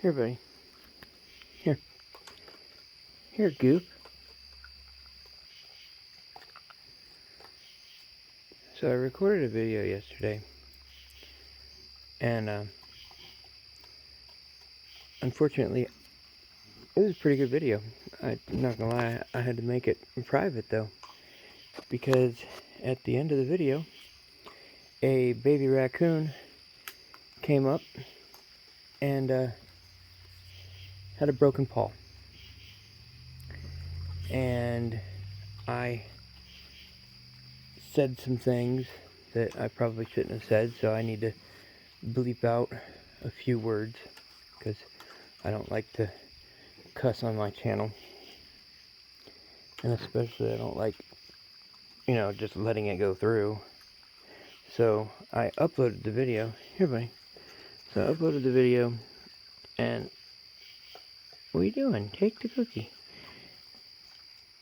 Here, buddy. Here. Here, Goop. So I recorded a video yesterday, and unfortunately, it was a pretty good video. I'm not gonna lie, I had to make it private though, because at the end of the video, a baby raccoon came up and had a broken paw. And I said some things that I probably shouldn't have said, so I need to bleep out a few words, because I don't like to cuss on my channel. And especially I don't like, just letting it go through. So I uploaded the video. Here, buddy. So I uploaded the video, and what are you doing? Take the cookie.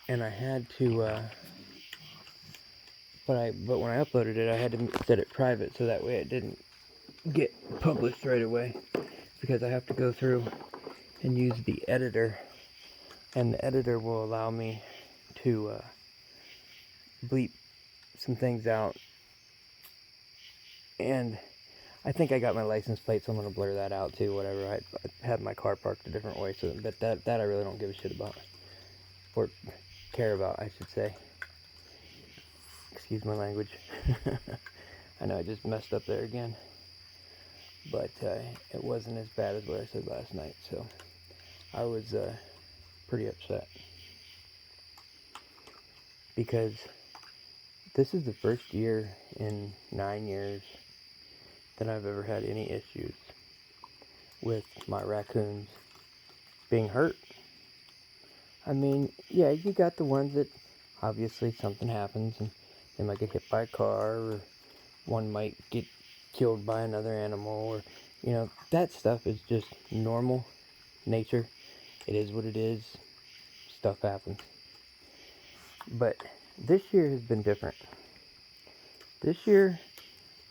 And I had to, but when I uploaded it, I had to set it private so that way it didn't get published right away, because I have to go through and use the editor, and the editor will allow me to bleep some things out. And I think I got my license plate, so I'm going to blur that out too, whatever. I had my car parked a different way, so but that I really don't give a shit about, or care about, I should say. Excuse my language. I know I just messed up there again, but it wasn't as bad as what I said last night, so I was pretty upset, because this is the first year in 9 years that I've ever had any issues with my raccoons being hurt. I mean, yeah, you got the ones that obviously something happens and they might get hit by a car, or one might get killed by another animal, or, that stuff is just normal nature. It is what it is. Stuff happens. But this year has been different. This year,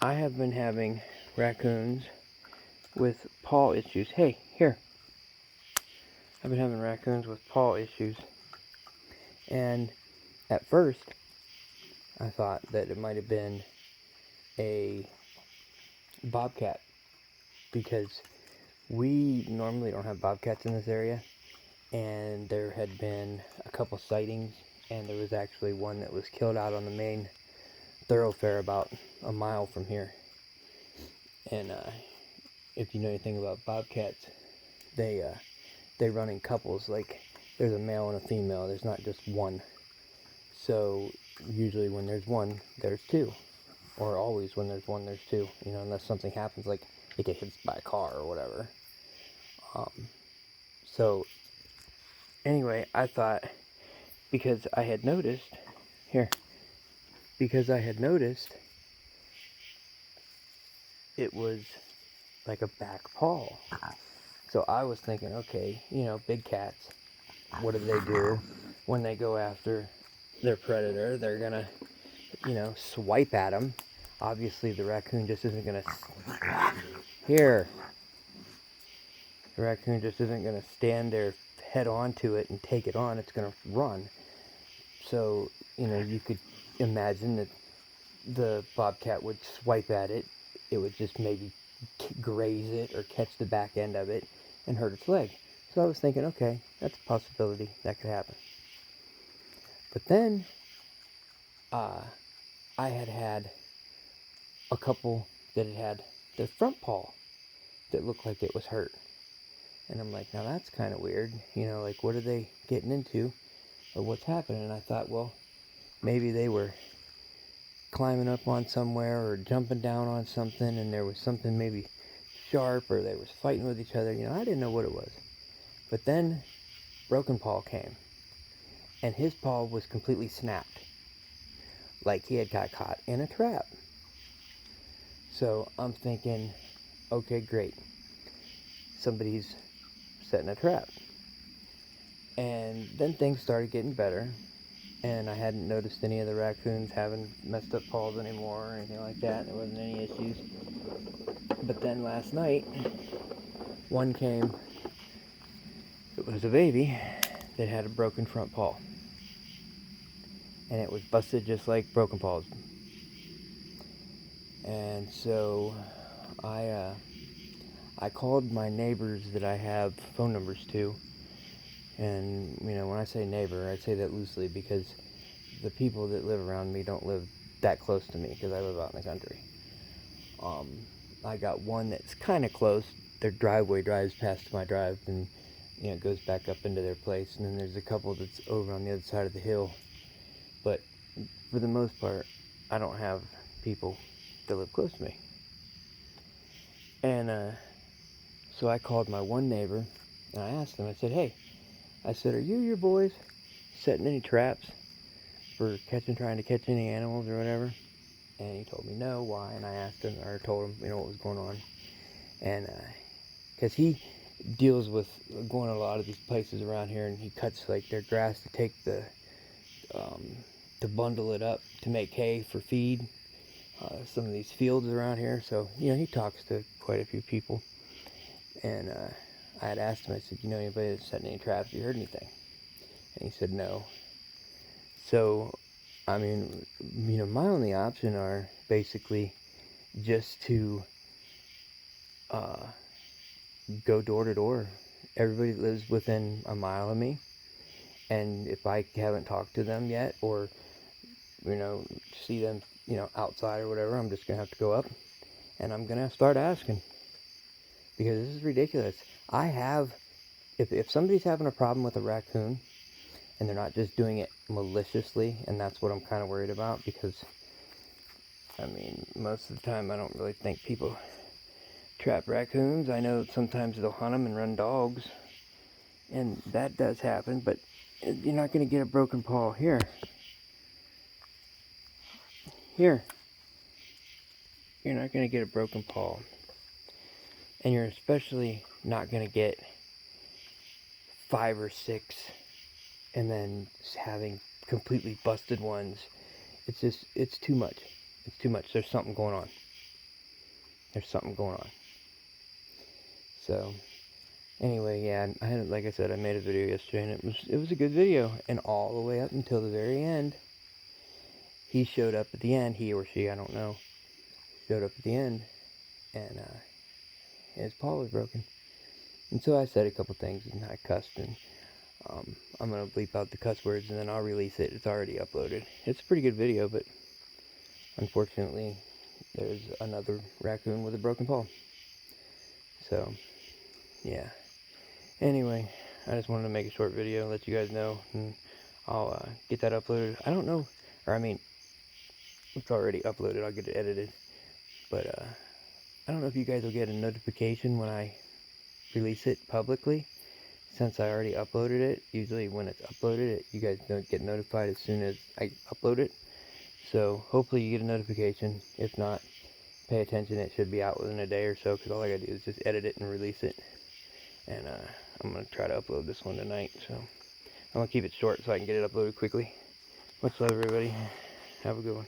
I have been having raccoons with paw issues. Hey, here. I've been having raccoons with paw issues. And at first, I thought that it might have been a bobcat, because we normally don't have bobcats in this area. And there had been a couple sightings, and there was actually one that was killed out on the main thoroughfare about a mile from here. And if you know anything about bobcats, they run in couples. Like, there's a male and a female. There's not just one. So usually when there's one, there's two, or always when there's one, there's two. Unless something happens, like it gets hit by a car or whatever. So anyway, I thought, because I had noticed it was like a back paw. So I was thinking, okay, big cats, what do? When they go after their predator, they're gonna, swipe at them. Obviously, the raccoon just isn't gonna, the raccoon just isn't gonna stand there head on to it and take it on. It's gonna run. So, you could imagine that the bobcat would swipe at it. It would just maybe graze it or catch the back end of it and hurt its leg. So I was thinking, okay, that's a possibility. That could happen. But then I had a couple that had their front paw that looked like it was hurt. And I'm like, now that's kind of weird. Like, what are they getting into? Or what's happening? And I thought, well, maybe they were climbing up on somewhere or jumping down on something, and there was something maybe sharp, or they was fighting with each other. I didn't know what it was. But then Broken Paw came, and his paw was completely snapped, like he had got caught in a trap. So I'm thinking, okay, great, somebody's setting a trap. And then things started getting better, and I hadn't noticed any of the raccoons having messed up paws anymore or anything like that. There wasn't any issues. But then last night, one came It was a baby that had a broken front paw. And it was busted just like broken paws. And so I called my neighbors that I have phone numbers to. And, you know, when I say neighbor, I say that loosely because the people that live around me don't live that close to me because I live out in the country. I got one that's kind of close. Their driveway drives past my drive and, you know, goes back up into their place. And then there's a couple that's over on the other side of the hill. But for the most part, I don't have people that live close to me. And so I called my one neighbor and I asked him, I said, hey, I said, are you your boys setting any traps for trying to catch any animals or whatever? And he told me no, why? And I asked him, or told him, you know, what was going on. And because he deals with going to a lot of these places around here, and he cuts like their grass to take to bundle it up to make hay for feed. Some of these fields around here, so you know he talks to quite a few people. And I had asked him, I said, you know anybody that's setting any traps? You heard anything? And he said no. So, I mean, you know, my only option are basically just to go door to door. Everybody lives within a mile of me, and if I haven't talked to them yet, or you know, see them, you know, outside or whatever, I'm just gonna have to go up, and I'm gonna start asking because this is ridiculous. If somebody's having a problem with a raccoon, and they're not just doing it maliciously, and that's what I'm kind of worried about because, I mean, most of the time I don't really think people trap raccoons. I know sometimes they'll hunt them and run dogs, and that does happen, but you're not going to get a broken paw. Here. You're not going to get a broken paw. And you're especially not going to get 5 or 6 and then having completely busted ones. It's too much. It's too much. There's something going on. So, anyway, yeah, like I said, I made a video yesterday, and it was a good video, and all the way up until the very end, he showed up at the end, he or she, I don't know, showed up at the end, and his paw was broken. And so I said a couple things, and I cussed, and I'm going to bleep out the cuss words, and then I'll release it. It's already uploaded. It's a pretty good video, but unfortunately, there's another raccoon with a broken paw. So, yeah. Anyway, I just wanted to make a short video, let you guys know, and I'll get that uploaded. I don't know, or I mean, it's already uploaded. I'll get it edited. But I don't know if you guys will get a notification when I release it publicly, since I already uploaded it. Usually when it's uploaded, you guys don't get notified as soon as I upload it. So hopefully you get a notification. If not, pay attention. It should be out within a day or so, because all I gotta do is just edit it and release it. And I'm gonna try to upload this one tonight. So I'm gonna keep it short so I can get it uploaded quickly. Much love, everybody. Have a good one.